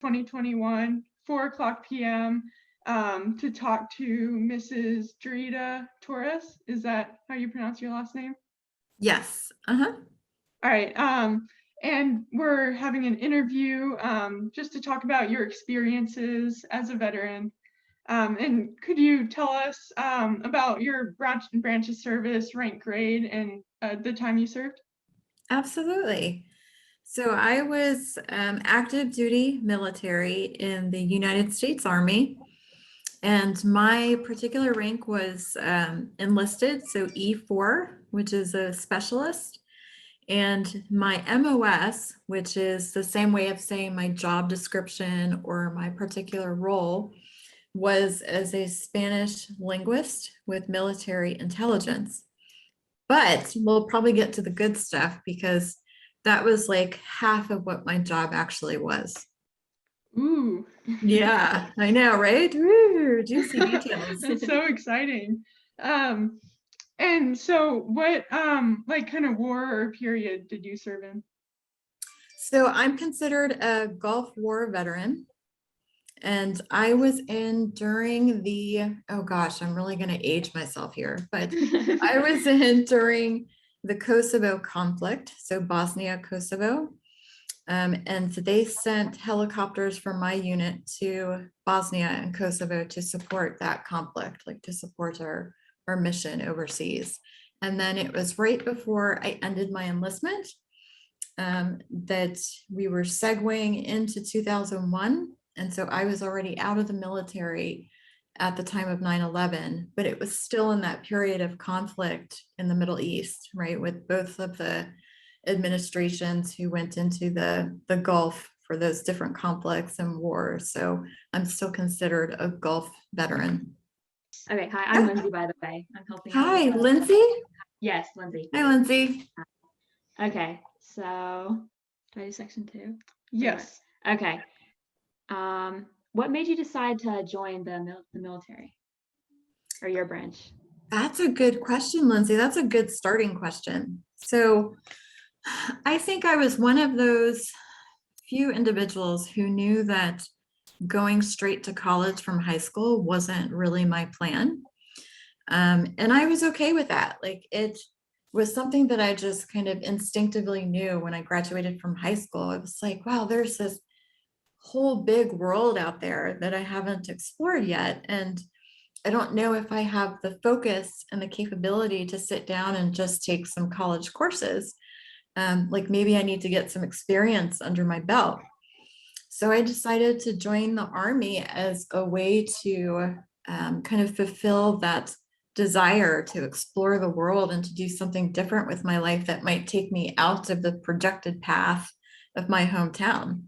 2021, 4:00 p.m. To talk to Mrs. Joreida Torres. Is that how you pronounce your last name? Yes. All right. And we're having an interview just to talk about your experiences as a veteran. And could you tell us about your branch of service, rank, grade, and the time you served? Absolutely. So I was active duty military in the United States Army, and my particular rank was enlisted, so E4, which is a specialist. And my MOS, which is the same way of saying my job description or my particular role, was as a Spanish linguist with military intelligence. But we'll probably get to the good stuff because that was like half of what my job actually was. Ooh. Yeah, I know, right? Ooh, juicy details. That's so exciting. And so what like kind of war or period did you serve in? So I'm considered a Gulf War veteran. And I was in during the, oh gosh, I'm really going to age myself here, but I was in during the Kosovo conflict, so Bosnia, Kosovo. And they sent helicopters from my unit to Bosnia and Kosovo to support that conflict, like to support our mission overseas. And then it was right before I ended my enlistment that we were segueing into 2001. And so I was already out of the military at the time of 9/11, but it was still in that period of conflict in the Middle East, right? With both of the administrations who went into the Gulf for those different conflicts and wars. So I'm still considered a Gulf veteran. Okay, hi, I'm Lindsay, by the way. I'm helping out. Hi, Lindsay. Yes, Lindsay. Hi, Lindsay. Okay, so do I do section 2? Yes. Okay. What made you decide to join the military or your branch? That's a good question, Lindsay. That's a good starting question. So I think I was one of those few individuals who knew that going straight to college from high school wasn't really my plan. And I was okay with that. Like it was something that I just kind of instinctively knew when I graduated from high school. It was like, wow, there's this whole big world out there that I haven't explored yet. And I don't know if I have the focus and the capability to sit down and just take some college courses. Like maybe I need to get some experience under my belt. So I decided to join the Army as a way to kind of fulfill that desire to explore the world and to do something different with my life that might take me out of the projected path of my hometown.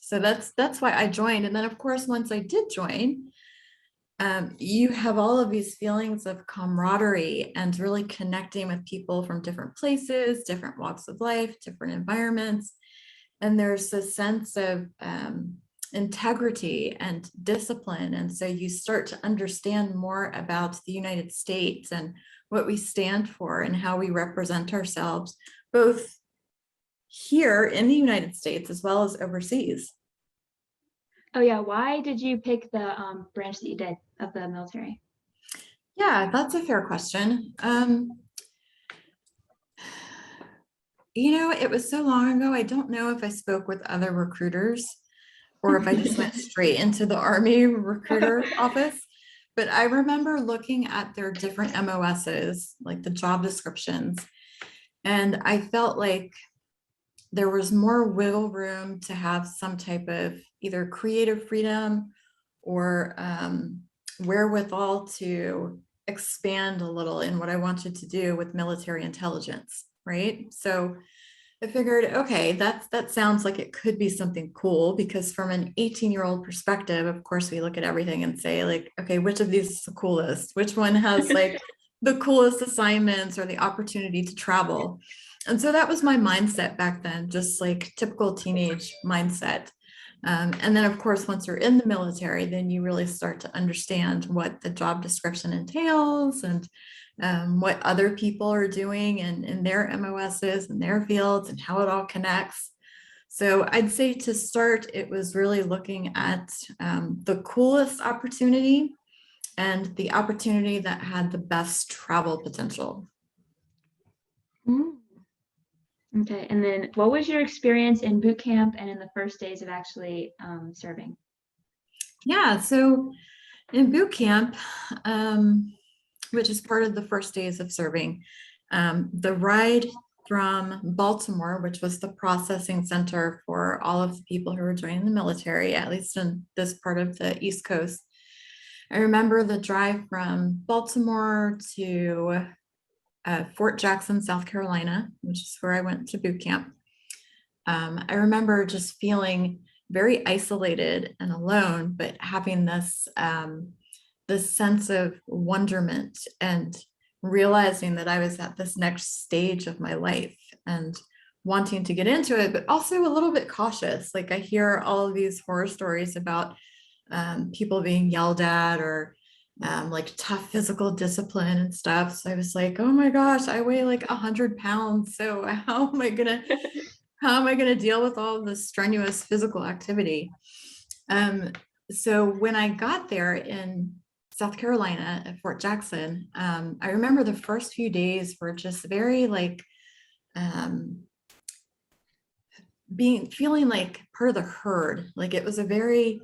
So that's why I joined. And then of course, once I did join, you have all of these feelings of camaraderie and really connecting with people from different places, different walks of life, different environments. And there's a sense of integrity and discipline. And so you start to understand more about the United States and what we stand for and how we represent ourselves, both here in the United States as well as overseas. Oh yeah, why did you pick the branch that you did of the military? Yeah, that's a fair question. It was so long ago, I don't know if I spoke with other recruiters or if I just went straight into the Army recruiter office. But I remember looking at their different MOSs, like the job descriptions, and I felt like there was more wiggle room to have some type of either creative freedom or wherewithal to expand a little in what I wanted to do with military intelligence, right? So I figured, okay, that sounds like it could be something cool, because from an 18-year-old perspective, of course, we look at everything and say like, okay, which of these is the coolest? Which one has like the coolest assignments or the opportunity to travel? And so that was my mindset back then, just like typical teenage mindset. And then, of course, once you're in the military, then you really start to understand what the job description entails and what other people are doing and in their MOSs and their fields and how it all connects. So I'd say to start, it was really looking at the coolest opportunity and the opportunity that had the best travel potential. Mm. Okay, and then what was your experience in boot camp and in the first days of actually serving? Yeah, so in boot camp, which is part of the first days of serving, the ride from Baltimore, which was the processing center for all of the people who were joining the military, at least in this part of the East Coast. I remember the drive from Baltimore to Fort Jackson, South Carolina, which is where I went to boot camp. I remember just feeling very isolated and alone, but having this sense of wonderment and realizing that I was at this next stage of my life and wanting to get into it, but also a little bit cautious. Like I hear all of these horror stories about people being yelled at or like tough physical discipline and stuff. So I was like, oh my gosh, I weigh like 100 pounds. So how am I gonna deal with all this strenuous physical activity? So when I got there in South Carolina at Fort Jackson, I remember the first few days were just very like feeling like part of the herd. Like it was a very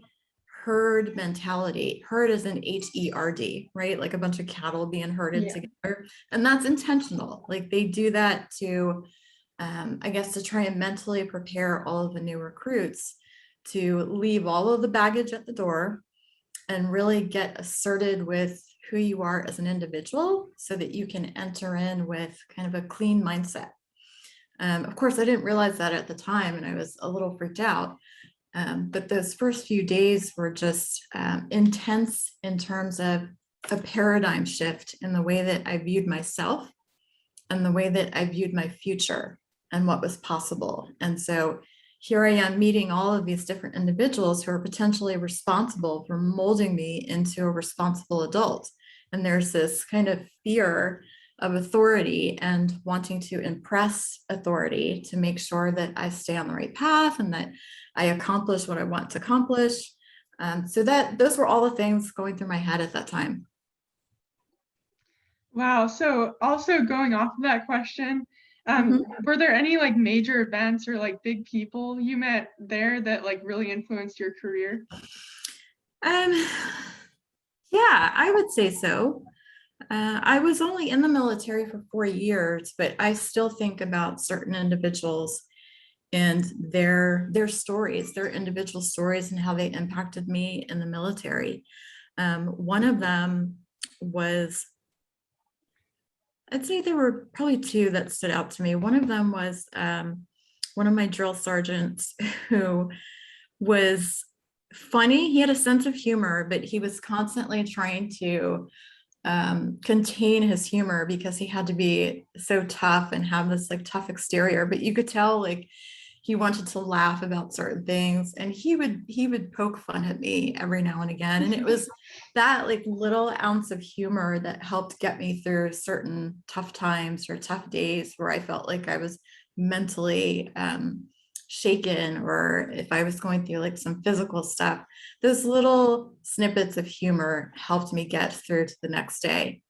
herd mentality. Herd is an HERD, right? Like a bunch of cattle being herded Yeah. together. And that's intentional. Like they do that to, I guess, to try and mentally prepare all of the new recruits to leave all of the baggage at the door and really get asserted with who you are as an individual so that you can enter in with kind of a clean mindset. Of course, I didn't realize that at the time and I was a little freaked out. But those first few days were just intense in terms of a paradigm shift in the way that I viewed myself and the way that I viewed my future and what was possible. And so here I am meeting all of these different individuals who are potentially responsible for molding me into a responsible adult. And there's this kind of fear of authority and wanting to impress authority to make sure that I stay on the right path and that I accomplish what I want to accomplish. So those were all the things going through my head at that time. Wow. So also going off of that question, Mhm. were there any like major events or like big people you met there that like really influenced your career? Um, yeah, I would say so. I was only in the military for 4 years, but I still think about certain individuals and their stories, their individual stories, and how they impacted me in the military. One of them was, I'd say there were probably two that stood out to me. One of them was one of my drill sergeants who was funny. He had a sense of humor, but he was constantly trying to contain his humor because he had to be so tough and have this like tough exterior. But you could tell like he wanted to laugh about certain things, and he would poke fun at me every now and again. And it was that like little ounce of humor that helped get me through certain tough times or tough days where I felt like I was mentally shaken, or if I was going through like some physical stuff. Those little snippets of humor helped me get through to the next day.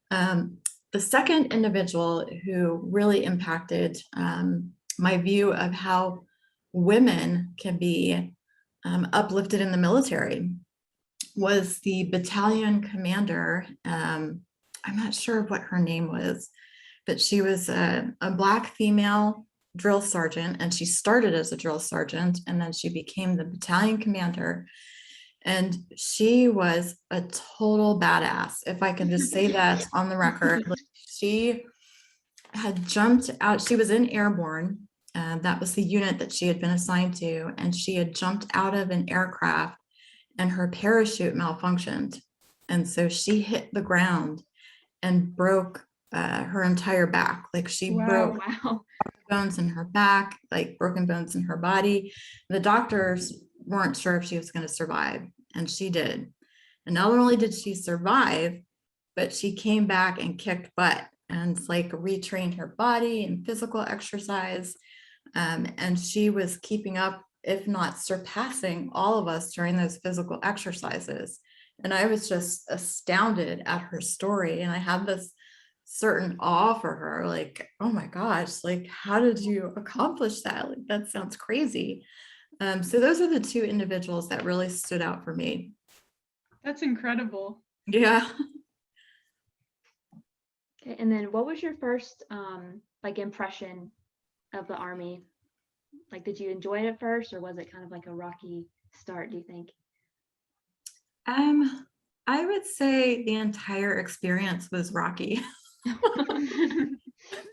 The second individual who really impacted my view of how women can be uplifted in the military was the battalion commander. I'm not sure what her name was, but she was a Black female drill sergeant, and she started as a drill sergeant and then she became the battalion commander. And she was a total badass, if I can just say that on the record. Like, she had jumped out, she was in airborne. That was the unit that she had been assigned to, and she had jumped out of an aircraft and her parachute malfunctioned. And so she hit the ground and broke her entire back. Like she Wow. broke Wow. bones in her back, like broken bones in her body. The doctors weren't sure if she was going to survive, and she did. And not only did she survive, but she came back and kicked butt and like retrained her body and physical exercise. And she was keeping up, if not surpassing all of us during those physical exercises. And I was just astounded at her story. And I had this certain awe for her, like, oh my gosh, like, how did you accomplish that? Like, that sounds crazy. So those are the two individuals that really stood out for me. That's incredible. Yeah. Okay, and then what was your first like impression of the Army? Like, did you enjoy it at first, or was it kind of like a rocky start, do you think? I would say the entire experience was rocky.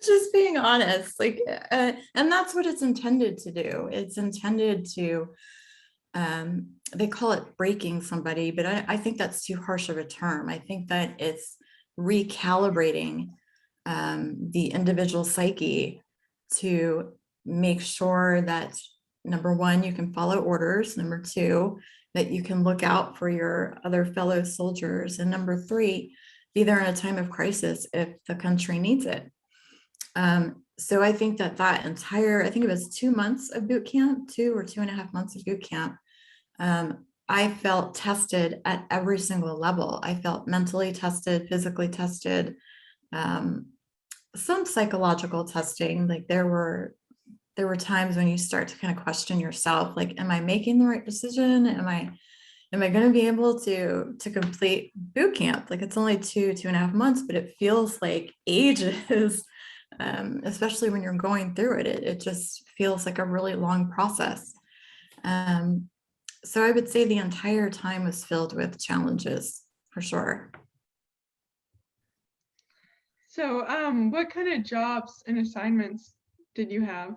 Just being honest, like, and that's what it's intended to do. It's intended to, they call it breaking somebody, but I think that's too harsh of a term. I think that it's recalibrating the individual psyche to make sure that, number one, you can follow orders, number two, that you can look out for your other fellow soldiers, and number three, be there in a time of crisis if the country needs it. So I think that I think it was 2 months of boot camp, 2.5 months of boot camp. I felt tested at every single level. I felt mentally tested, physically tested, some psychological testing. Like there were times when you start to kind of question yourself, like, am I making the right decision? Am I going to be able to complete boot camp? Like, it's only 2.5 months, but it feels like ages. Especially when you're going through it, it just feels like a really long process. So I would say the entire time was filled with challenges, for sure. So, what kind of jobs and assignments did you have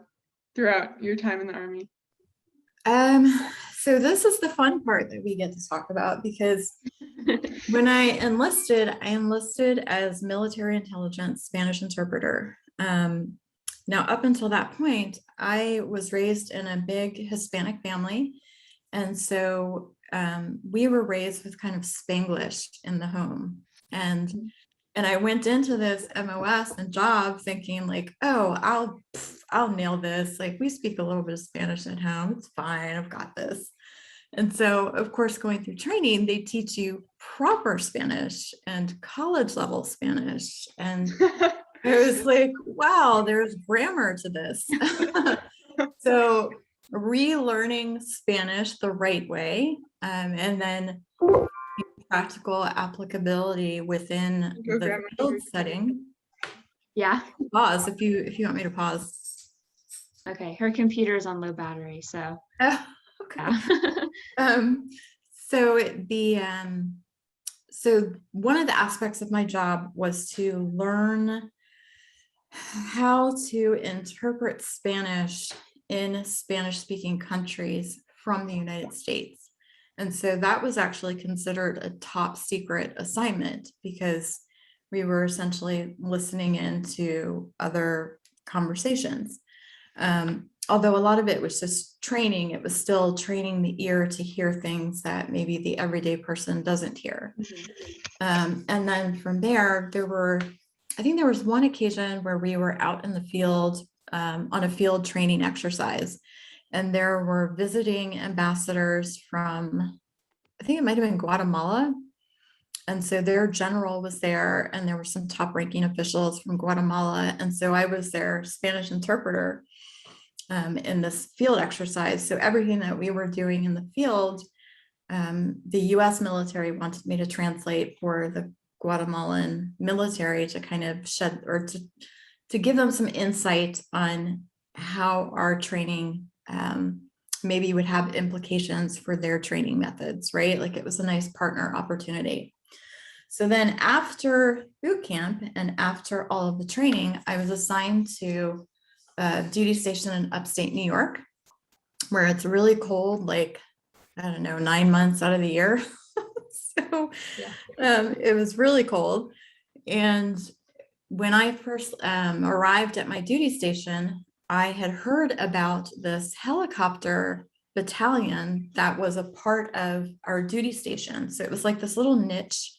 throughout your time in the Army? So this is the fun part that we get to talk about, because when I enlisted as military intelligence Spanish interpreter. Now, up until that point, I was raised in a big Hispanic family. And so we were raised with kind of Spanglish in the home. And I went into this MOS and job thinking like, oh, I'll nail this. Like, we speak a little bit of Spanish at home. It's fine. I've got this. And so, of course, going through training, they teach you proper Spanish and college level Spanish. And I was like, wow, there's grammar to this. So relearning Spanish the right way, and then practical applicability within the field setting. Yeah. Pause if you want me to pause. Okay, her computer is on low battery, so okay. yeah. So one of the aspects of my job was to learn how to interpret Spanish in Spanish-speaking countries from the United States. And so that was actually considered a top secret assignment, because we were essentially listening into other conversations. Although a lot of it was just training, it was still training the ear to hear things that maybe the everyday person doesn't hear. And then from there, I think there was one occasion where we were out in the field on a field training exercise, and there were visiting ambassadors from, I think it might have been Guatemala. And so their general was there, and there were some top ranking officials from Guatemala. And so I was their Spanish interpreter in this field exercise. So everything that we were doing in the field, the US military wanted me to translate for the Guatemalan military to kind of shed, or to give them some insight on how our training maybe would have implications for their training methods, right? Like, it was a nice partner opportunity. So then after boot camp and after all of the training, I was assigned to a duty station in upstate New York, where it's really cold, like, I don't know, 9 months out of the year. So it was really cold. And when I first arrived at my duty station, I had heard about this helicopter battalion that was a part of our duty station. So it was like this little niche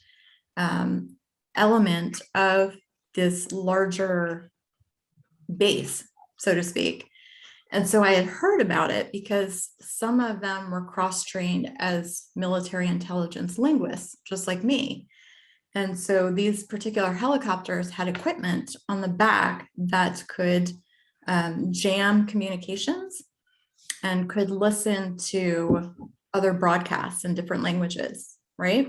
element of this larger base, so to speak. And so I had heard about it because some of them were cross-trained as military intelligence linguists, just like me. And so these particular helicopters had equipment on the back that could jam communications and could listen to other broadcasts in different languages, right?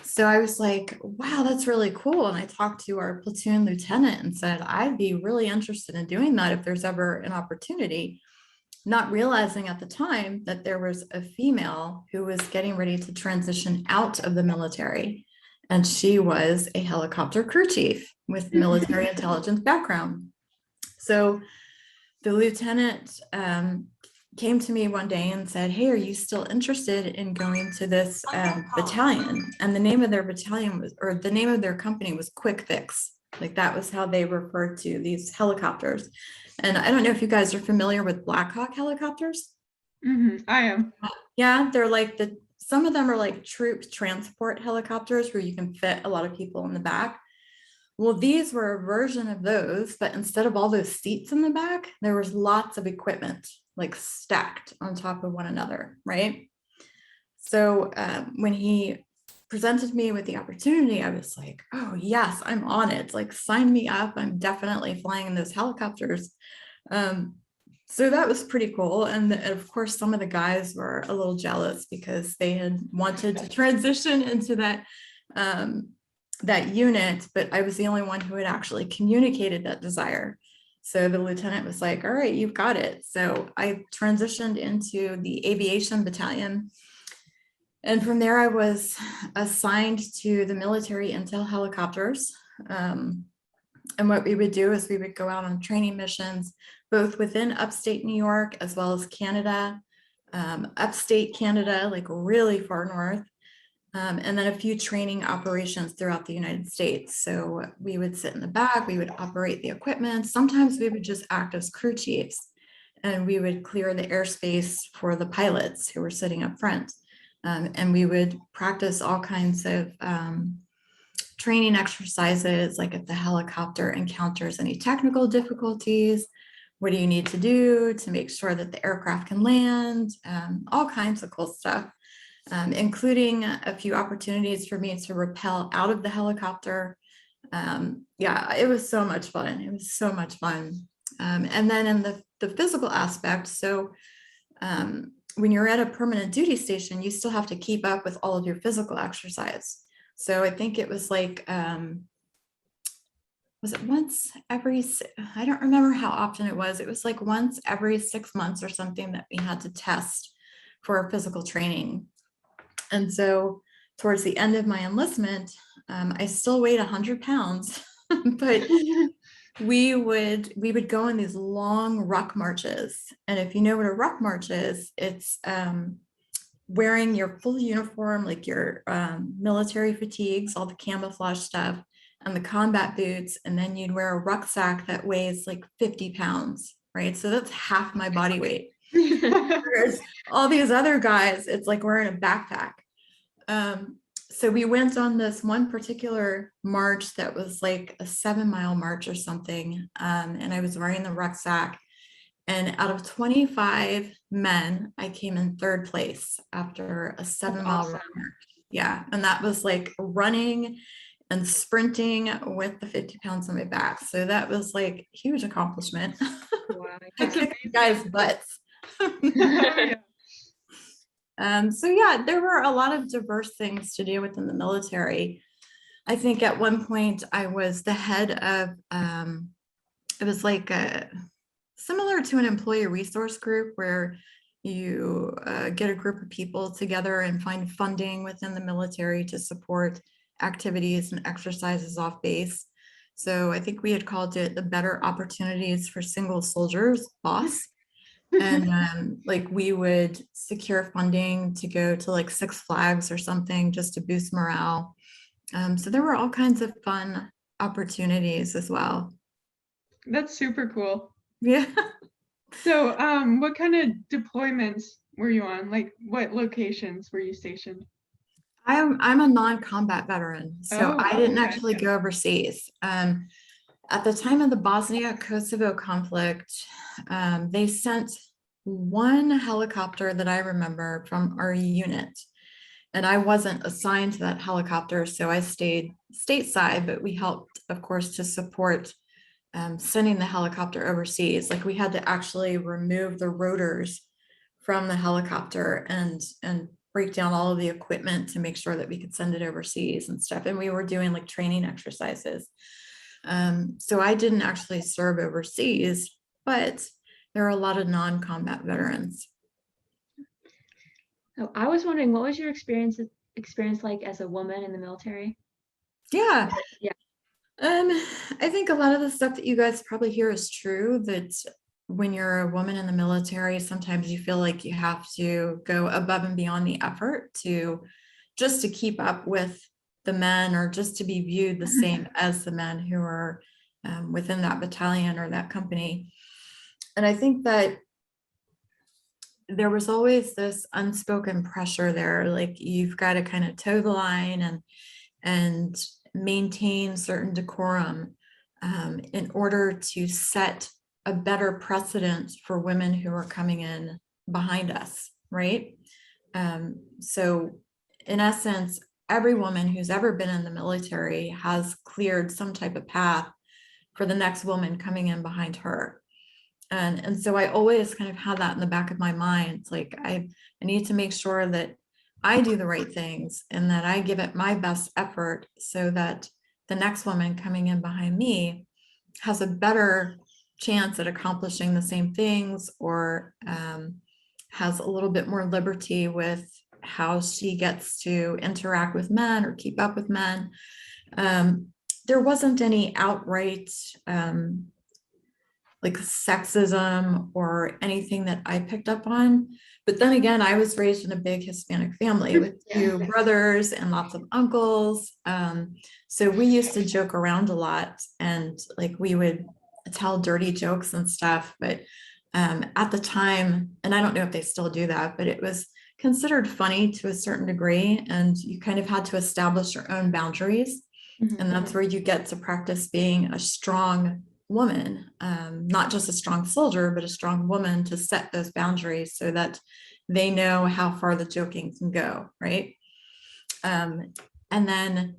So I was like, wow, that's really cool. And I talked to our platoon lieutenant and said, I'd be really interested in doing that if there's ever an opportunity, not realizing at the time that there was a female who was getting ready to transition out of the military. And she was a helicopter crew chief with military intelligence background. So the lieutenant came to me one day and said, hey, are you still interested in going to this battalion? And the name of their battalion was, or the name of their company was Quick Fix. Like that was how they referred to these helicopters. And I don't know if you guys are familiar with Black Hawk helicopters. I am. Yeah, they're like some of them are like troop transport helicopters where you can fit a lot of people in the back. Well, these were a version of those, but instead of all those seats in the back, there was lots of equipment like stacked on top of one another, right? So when he presented me with the opportunity, I was like, oh yes, I'm on it. Like sign me up. I'm definitely flying in those helicopters. So that was pretty cool. And of course, some of the guys were a little jealous because they had wanted to transition into that unit, but I was the only one who had actually communicated that desire. So the lieutenant was like, all right, you've got it. So I transitioned into the aviation battalion. And from there, I was assigned to the military intel helicopters. And what we would do is we would go out on training missions, both within upstate New York, as well as Canada, upstate Canada, like really far north, and then a few training operations throughout the United States. So we would sit in the back, we would operate the equipment. Sometimes we would just act as crew chiefs and we would clear the airspace for the pilots who were sitting up front. And we would practice all kinds of training exercises, like if the helicopter encounters any technical difficulties, what do you need to do to make sure that the aircraft can land, all kinds of cool stuff. Including a few opportunities for me to rappel out of the helicopter. Yeah, it was so much fun. It was so much fun. And then in the physical aspect, so when you're at a permanent duty station, you still have to keep up with all of your physical exercise. So I think it was like, was it once every, I don't remember how often it was. It was like once every 6 months or something that we had to test for our physical training. And so towards the end of my enlistment, I still weighed 100 pounds, but we would go on these long ruck marches. And if you know what a ruck march is, it's wearing your full uniform, like your military fatigues, all the camouflage stuff, and the combat boots. And then you'd wear a rucksack that weighs like 50 pounds, right? So that's half my body weight. Whereas all these other guys, it's like wearing a backpack. So we went on this one particular march that was like a 7-mile march or something. And I was wearing the rucksack. And out of 25 men, I came in 3rd place after a 7-mile awesome. march. Yeah. And that was like running and sprinting with the 50 pounds on my back. So that was like a huge accomplishment. Wow. I kicked guys' butts. Yeah. So yeah, there were a lot of diverse things to do within the military. I think at one point I was the head of, it was like similar to an employee resource group where you get a group of people together and find funding within the military to support activities and exercises off base. So I think we had called it the Better Opportunities for Single Soldiers, BOSS. And like we would secure funding to go to like Six Flags or something just to boost morale. So there were all kinds of fun opportunities as well. That's super cool. Yeah. So what kind of deployments were you on? Like what locations were you stationed? I'm a non-combat veteran, so Oh, I didn't okay. actually go overseas. At the time of the Bosnia-Kosovo conflict, they sent one helicopter that I remember from our unit. And I wasn't assigned to that helicopter, so I stayed stateside, but we helped, of course, to support sending the helicopter overseas. Like we had to actually remove the rotors from the helicopter and break down all of the equipment to make sure that we could send it overseas and stuff. And we were doing like training exercises. So I didn't actually serve overseas, but there are a lot of non-combat veterans. So I was wondering, what was your experience like as a woman in the military? Yeah. Yeah. I think a lot of the stuff that you guys probably hear is true, that when you're a woman in the military, sometimes you feel like you have to go above and beyond the effort to just to keep up with the men, or just to be viewed the same as the men who are within that battalion or that company. And I think that there was always this unspoken pressure there, like you've got to kind of toe the line and maintain certain decorum in order to set a better precedent for women who are coming in behind us, right? So in essence, every woman who's ever been in the military has cleared some type of path for the next woman coming in behind her. And so I always kind of had that in the back of my mind. It's like I need to make sure that I do the right things and that I give it my best effort so that the next woman coming in behind me has a better chance at accomplishing the same things, or has a little bit more liberty with how she gets to interact with men or keep up with men. There wasn't any outright like sexism or anything that I picked up on. But then again, I was raised in a big Hispanic family with two brothers and lots of uncles. So we used to joke around a lot, and like we would tell dirty jokes and stuff. But at the time, and I don't know if they still do that, but it was considered funny to a certain degree. And you kind of had to establish your own boundaries. And that's where you get to practice being a strong woman, not just a strong soldier, but a strong woman, to set those boundaries so that they know how far the joking can go, right? And then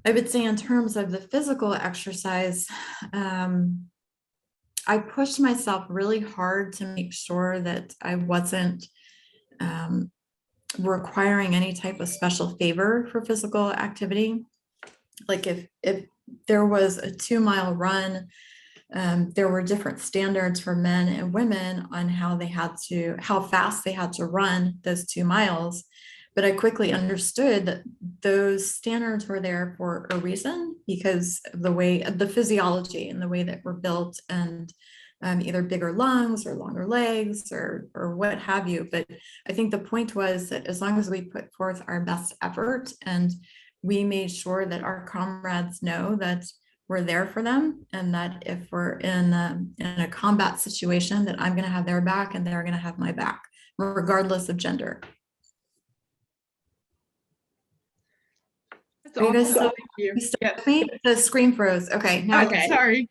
I would say in terms of the physical exercise, I pushed myself really hard to make sure that I wasn't requiring any type of special favor for physical activity. Like if there was a 2-mile run, there were different standards for men and women on how fast they had to run those 2 miles. But I quickly understood that those standards were there for a reason, because of the physiology and the way that we're built, and either bigger lungs or longer legs or what have you. But I think the point was that as long as we put forth our best effort and we made sure that our comrades know that we're there for them, and that if we're in a combat situation, that I'm going to have their back and they're going to have my back, regardless of gender. That's Are you guys awesome. still, Thank you. you still Yes. with me? The screen froze. Okay, now I can see. Sorry.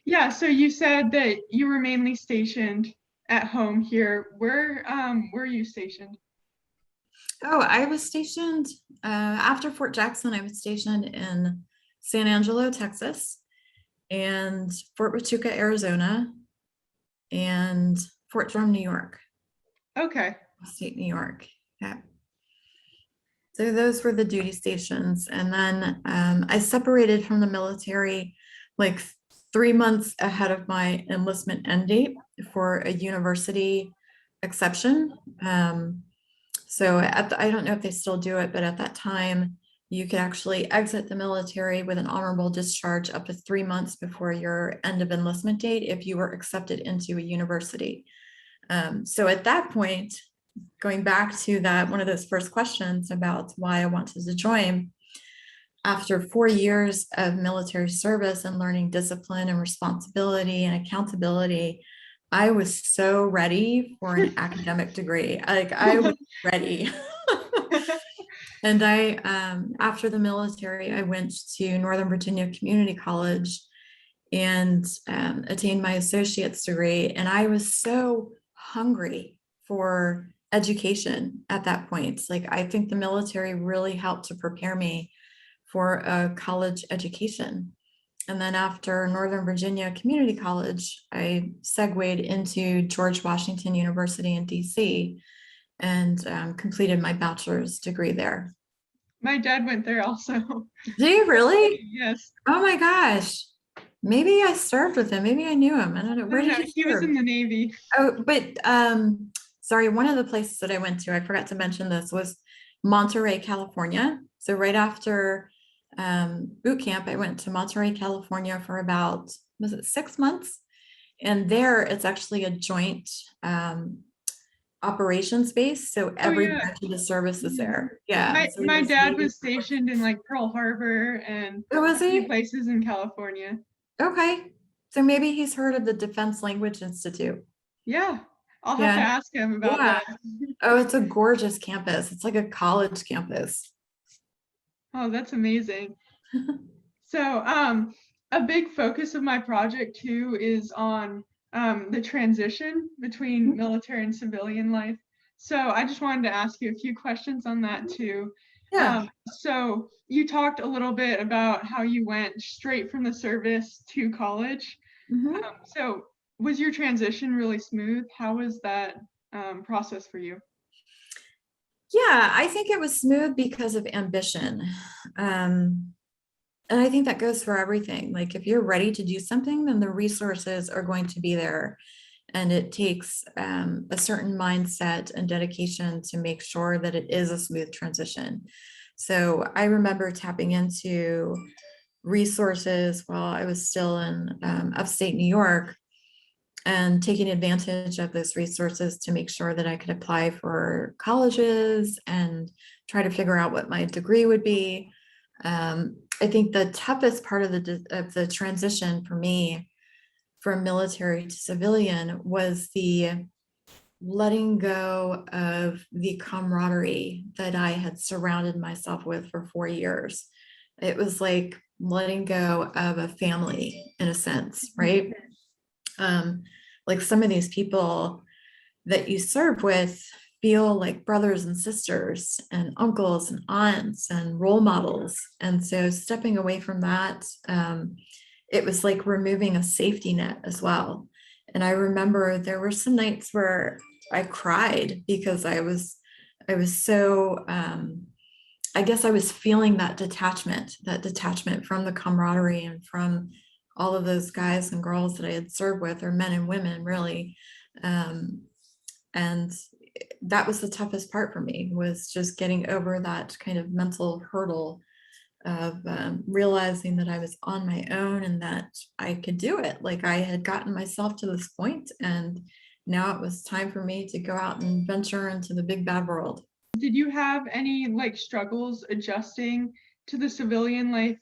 Yeah, so you said that you were mainly stationed at home here. Where were you stationed? Oh, I was stationed after Fort Jackson. I was stationed in San Angelo, Texas, and Fort Huachuca, Arizona, and Fort Drum, New York. Okay. State New York. Yeah. So those were the duty stations. And then I separated from the military like 3 months ahead of my enlistment end date for a university exception. So I don't know if they still do it, but at that time, you could actually exit the military with an honorable discharge up to 3 months before your end of enlistment date if you were accepted into a university. So at that point, going back to that, one of those first questions about why I wanted to join, after 4 years of military service and learning discipline and responsibility and accountability, I was so ready for an academic degree. Like I was ready. And after the military, I went to Northern Virginia Community College and attained my associate's degree. And I was so hungry for education at that point. Like, I think the military really helped to prepare me for a college education. And then after Northern Virginia Community College, I segued into George Washington University in DC and completed my bachelor's degree there. My dad went there also. Do you really? Yes. Oh my gosh. Maybe I served with him. Maybe I knew him. I don't know. Where No, did you he was serve? in the Navy. Oh, but sorry, one of the places that I went to, I forgot to mention this, was Monterey, California. So right after boot camp, I went to Monterey, California for about, was it 6 months? And there it's actually a joint operations base. So every yeah. branch of the service is Mhm. there. Yeah. My So my there's dad Navy- was stationed in like Pearl Harbor and Oh, was a few he? places in California. Okay. So maybe he's heard of the Defense Language Institute. Yeah, I'll have to Yeah. ask him about Yeah. that. Oh, it's a gorgeous campus. It's like a college campus. Oh, that's amazing. So, a big focus of my project too is on the transition between military and civilian life. So I just wanted to ask you a few questions on that too. Yeah. So you talked a little bit about how you went straight from the service to college. Mhm. So was your transition really smooth? How was that process for you? Yeah, I think it was smooth because of ambition. And I think that goes for everything. Like, if you're ready to do something, then the resources are going to be there. And it takes a certain mindset and dedication to make sure that it is a smooth transition. So I remember tapping into resources while I was still in upstate New York and taking advantage of those resources to make sure that I could apply for colleges and try to figure out what my degree would be. I think the toughest part of the transition for me from military to civilian was the letting go of the camaraderie that I had surrounded myself with for 4 years. It was like letting go of a family in a sense, right? Like, some of these people that you serve with feel like brothers and sisters and uncles and aunts and role models. And so stepping away from that, it was like removing a safety net as well. And I remember there were some nights where I cried because I was so, I guess I was feeling that detachment from the camaraderie and from all of those guys and girls that I had served with, or men and women really. And that was the toughest part for me, was just getting over that kind of mental hurdle of realizing that I was on my own and that I could do it. Like, I had gotten myself to this point, and now it was time for me to go out and venture into the big bad world. Did you have any like struggles adjusting to the civilian life,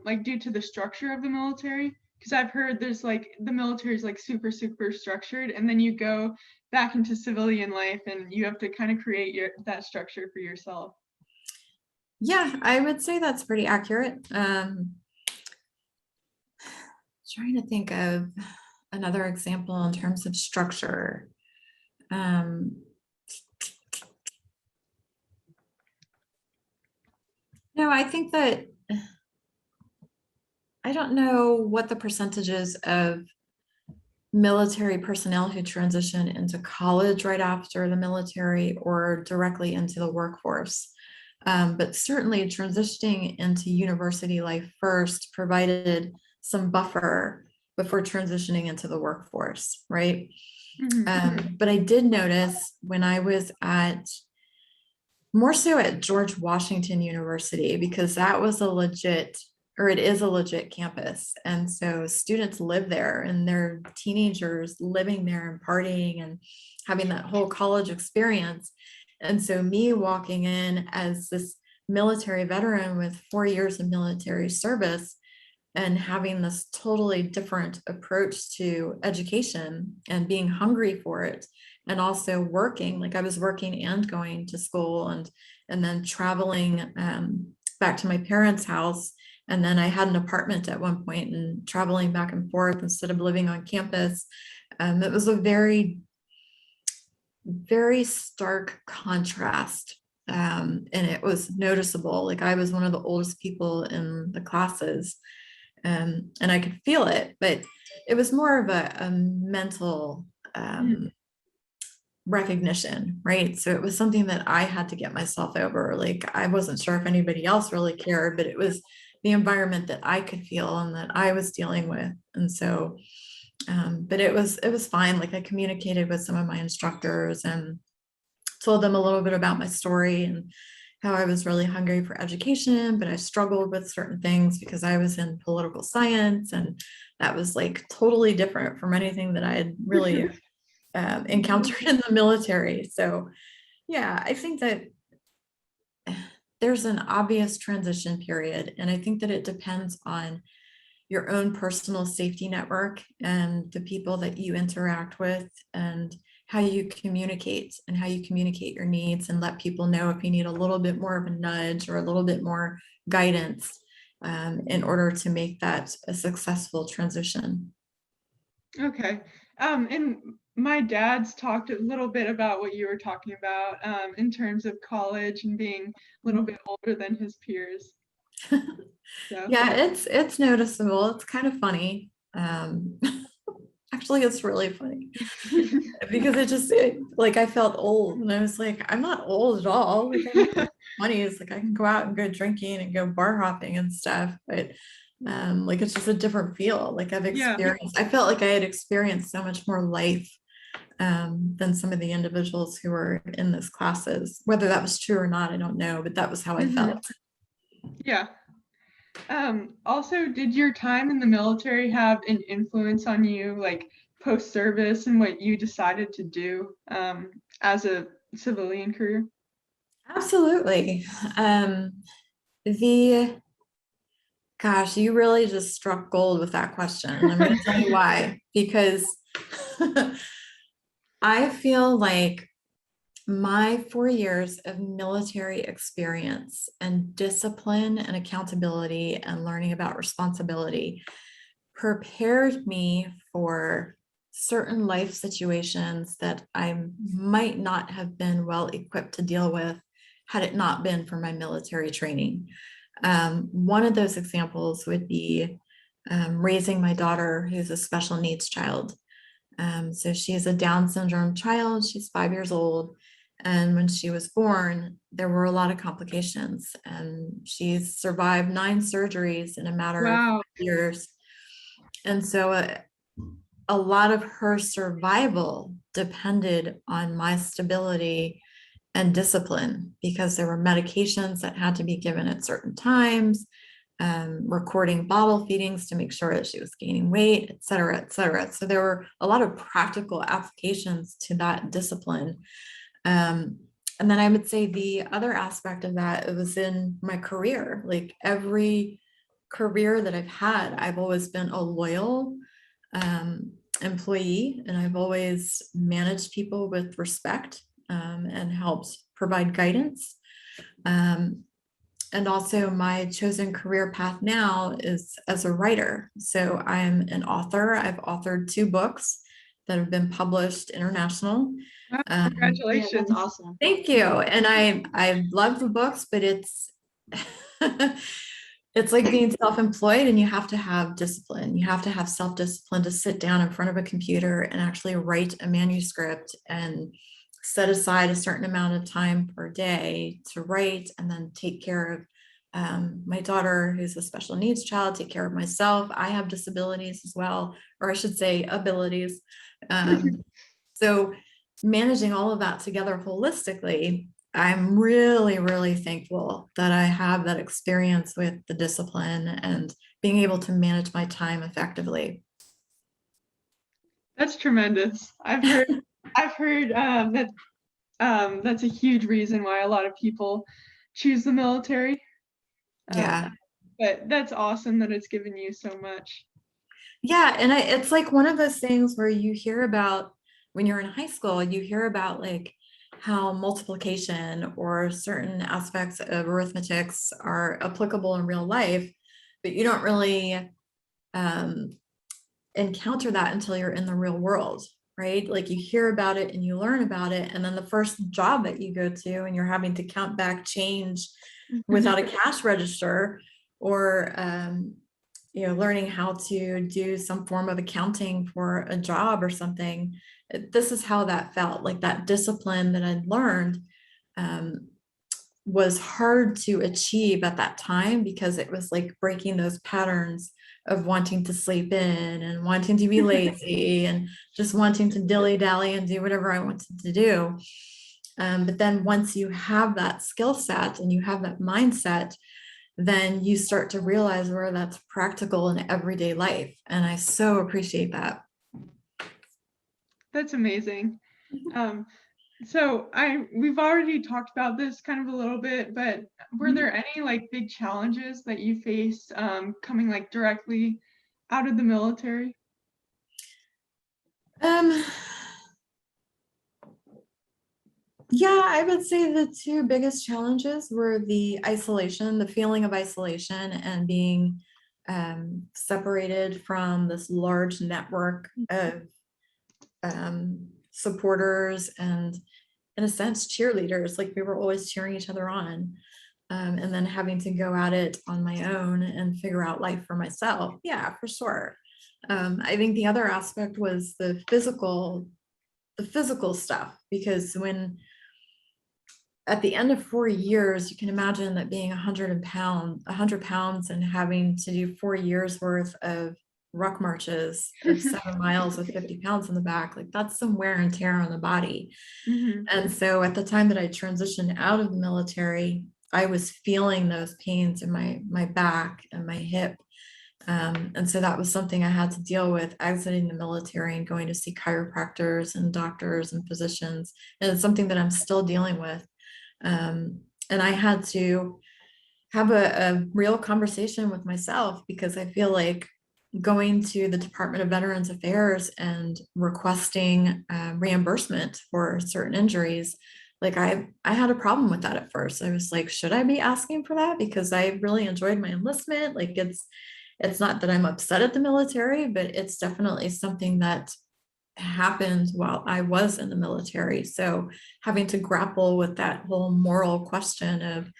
like due to the structure of the military? Because I've heard there's like the military is like super, super structured, and then you go back into civilian life and you have to kind of create that structure for yourself. Yeah, I would say that's pretty accurate. Trying to think of another example in terms of structure. No, I think that I don't know what the percentages of military personnel who transition into college right after the military or directly into the workforce. But certainly transitioning into university life first provided some buffer before transitioning into the workforce, right? But I did notice when I was more so at George Washington University, because that was a legit, or it is a legit campus. And so students live there and they're teenagers living there and partying and having that whole college experience. And so me walking in as this military veteran with 4 years of military service and having this totally different approach to education and being hungry for it and also working. Like I was working and going to school and then traveling back to my parents' house. And then I had an apartment at one point and traveling back and forth instead of living on campus. It was a very, very stark contrast. And it was noticeable. Like I was one of the oldest people in the classes, and I could feel it, but it was more of a mental recognition, right? So it was something that I had to get myself over. Like I wasn't sure if anybody else really cared, but it was the environment that I could feel and that I was dealing with. And so, but it was fine. Like I communicated with some of my instructors and told them a little bit about my story and how I was really hungry for education, but I struggled with certain things because I was in political science, and that was like totally different from anything that I had really encountered in the military. So yeah, I think that there's an obvious transition period, and I think that it depends on your own personal safety network and the people that you interact with and how you communicate and how you communicate your needs and let people know if you need a little bit more of a nudge or a little bit more guidance in order to make that a successful transition. Okay. And my dad's talked a little bit about what you were talking about in terms of college and being a little bit older than his peers. So. Yeah, it's noticeable. It's kind of funny. Actually, it's really funny because like I felt old, and I was like, I'm not old at all. Like I'm in my 20s, like I can go out and go drinking and go bar hopping and stuff, but like it's just a different feel. Like I felt like I had experienced so much more life than some of the individuals who were in those classes. Whether that was true or not, I don't know, but that was how I felt. Yeah. Also, did your time in the military have an influence on you, like post-service, and what you decided to do as a civilian career? Absolutely. Gosh, you really just struck gold with that question. I'm going to tell you why. Because I feel like my 4 years of military experience and discipline and accountability and learning about responsibility prepared me for certain life situations that I might not have been well equipped to deal with had it not been for my military training. One of those examples would be raising my daughter, who's a special needs child. So she is a Down syndrome child. She's 5 years old. And when she was born, there were a lot of complications. And she's survived 9 surgeries in a matter of years. And so a lot of her survival depended on my stability and discipline, because there were medications that had to be given at certain times, recording bottle feedings to make sure that she was gaining weight, et cetera, et cetera. So there were a lot of practical applications to that discipline. And then I would say the other aspect of that, it was in my career. Like every career that I've had, I've always been a loyal employee, and I've always managed people with respect and helped provide guidance. And also my chosen career path now is as a writer. So I'm an author. I've authored 2 books that have been published international. Congratulations. Yeah, that's awesome. Thank you. And I love the books, but it's it's like being self-employed, and you have to have discipline. You have to have self-discipline to sit down in front of a computer and actually write a manuscript and set aside a certain amount of time per day to write, and then take care of my daughter, who's a special needs child, take care of myself. I have disabilities as well, or I should say abilities. So managing all of that together holistically, I'm really, really thankful that I have that experience with the discipline and being able to manage my time effectively. That's tremendous. I've heard that that's a huge reason why a lot of people choose the military. Yeah. But that's awesome that it's given you so much. Yeah, and it's like one of those things where you hear about when you're in high school, you hear about like how multiplication or certain aspects of arithmetics are applicable in real life, but you don't really um, encounter that until you're in the real world, right? Like you hear about it and you learn about it, and then the first job that you go to and you're having to count back change without a cash register, or learning how to do some form of accounting for a job or something. This is how that felt, like that discipline that I'd learned was hard to achieve at that time, because it was like breaking those patterns of wanting to sleep in and wanting to be lazy and just wanting to dilly dally and do whatever I wanted to do. But then once you have that skill set and you have that mindset, then you start to realize where that's practical in everyday life. And I so appreciate that. That's amazing. So we've already talked about this kind of a little bit, but were there any like big challenges that you faced coming like directly out of the military? Yeah, I would say the two biggest challenges were the isolation, the feeling of isolation, and being separated from this large network of supporters and, in a sense, cheerleaders. Like we were always cheering each other on. And then having to go at it on my own and figure out life for myself. Yeah, for sure. I think the other aspect was the physical stuff, because when at the end of 4 years, you can imagine that being 100 pounds and having to do 4 years worth of ruck marches of 7 miles with 50 pounds in the back, like that's some wear and tear on the body. And so at the time that I transitioned out of the military, I was feeling those pains in my back and my hip. And so that was something I had to deal with exiting the military and going to see chiropractors and doctors and physicians. And it's something that I'm still dealing with. And I had to have a real conversation with myself, because I feel like going to the Department of Veterans Affairs and requesting reimbursement for certain injuries, like I had a problem with that at first. I was like, should I be asking for that? Because I really enjoyed my enlistment. Like it's not that I'm upset at the military, but it's definitely something that happened while I was in the military. So having to grapple with that whole moral question of,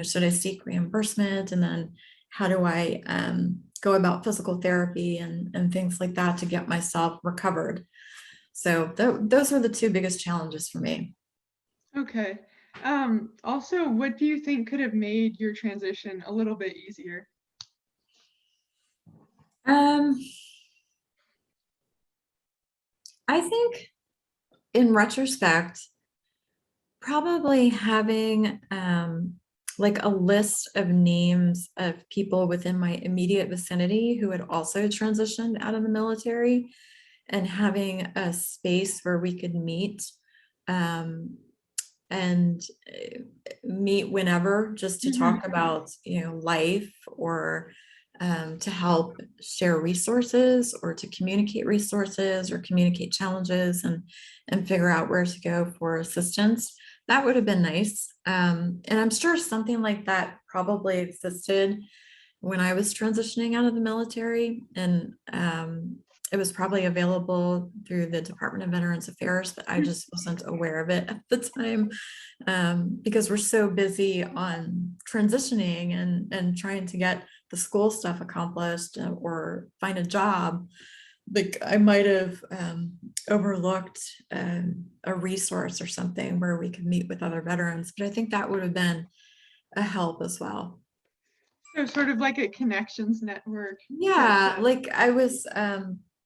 should I seek reimbursement? And then how do I go about physical therapy and things like that to get myself recovered? So those are the two biggest challenges for me. Okay. Also, what do you think could have made your transition a little bit easier? I think in retrospect, probably having like a list of names of people within my immediate vicinity who had also transitioned out of the military, and having a space where we could meet and meet whenever, just to talk about life, or to help share resources, or to communicate resources, or communicate challenges, and figure out where to go for assistance. That would have been nice. And I'm sure something like that probably existed when I was transitioning out of the military, and it was probably available through the Department of Veterans Affairs, but I just wasn't aware of it at the time, because we're so busy on transitioning and trying to get the school stuff accomplished, or find a job. Like I might have overlooked a resource or something where we could meet with other veterans, but I think that would have been a help as well. So sort of like a connections network. Yeah, like I was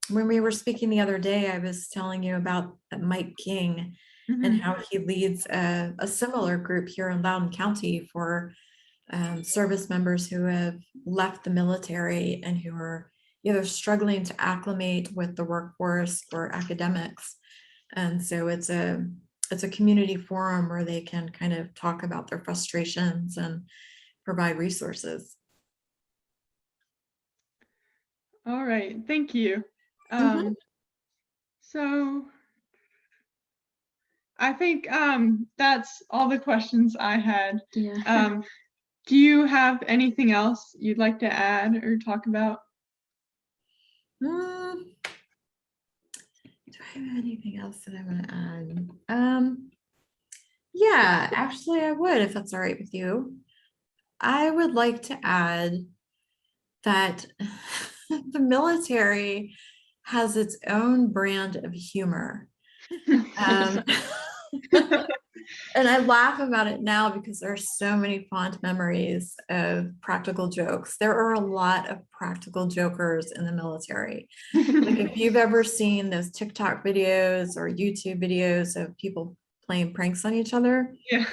when we were speaking the other day, I was telling you about Mike King and how he leads a similar group here in Loudoun County for service members who have left the military and who are either struggling to acclimate with the workforce or academics. And so it's a community forum where they can kind of talk about their frustrations and provide resources. All right, thank you. So I think that's all the questions I had. Yeah. Do you have anything else you'd like to add or talk about? Mm, do I have anything else that I want to add? Yeah, actually I would, if that's all right with you. I would like to add that the military has its own brand of humor. Um, and I laugh about it now because there are so many fond memories of practical jokes. There are a lot of practical jokers in the military. Like if you've ever seen those TikTok videos or YouTube videos of people playing pranks on each other, Yeah.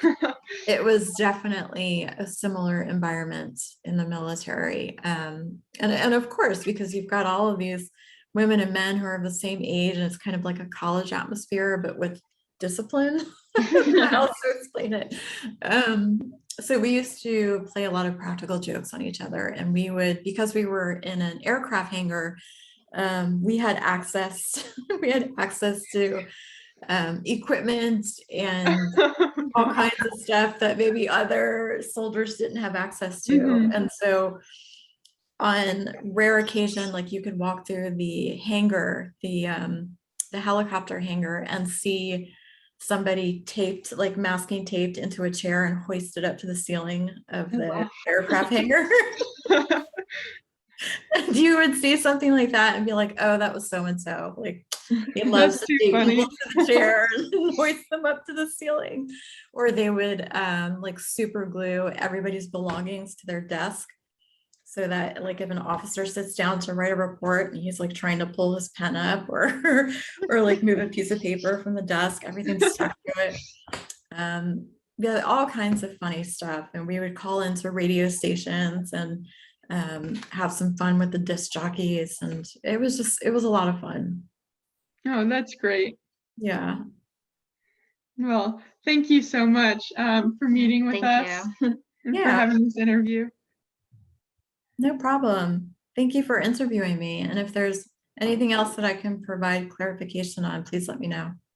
it was definitely a similar environment in the military. And of course, because you've got all of these women and men who are of the same age, and it's kind of like a college atmosphere, but with discipline. How else to explain it? So we used to play a lot of practical jokes on each other, and we would, because we were in an aircraft hangar, we had access we had access to equipment and all kinds of stuff that maybe other soldiers didn't have access to. Mhm. And so on rare occasion, like you could walk through the hangar, the helicopter hangar, and see somebody taped, like masking taped into a chair and hoisted up to the ceiling of Oh, the wow. aircraft hangar. And you would see something like that and be like, oh, that was so and so. Like he loves That's to too take funny. people to the chair and hoist them up to the ceiling. Or they would like super glue everybody's belongings to their desk, so that like if an officer sits down to write a report and he's like trying to pull his pen up or like move a piece of paper from the desk, everything's stuck to it. Yeah, all kinds of funny stuff. And we would call into radio stations and have some fun with the disc jockeys. And it was a lot of fun. Oh, that's great. Yeah, Well, thank you so much for meeting with Thank us you. and for yeah, having this interview. no problem. Thank you for interviewing me. And if there's anything else that I can provide clarification on, please let me know.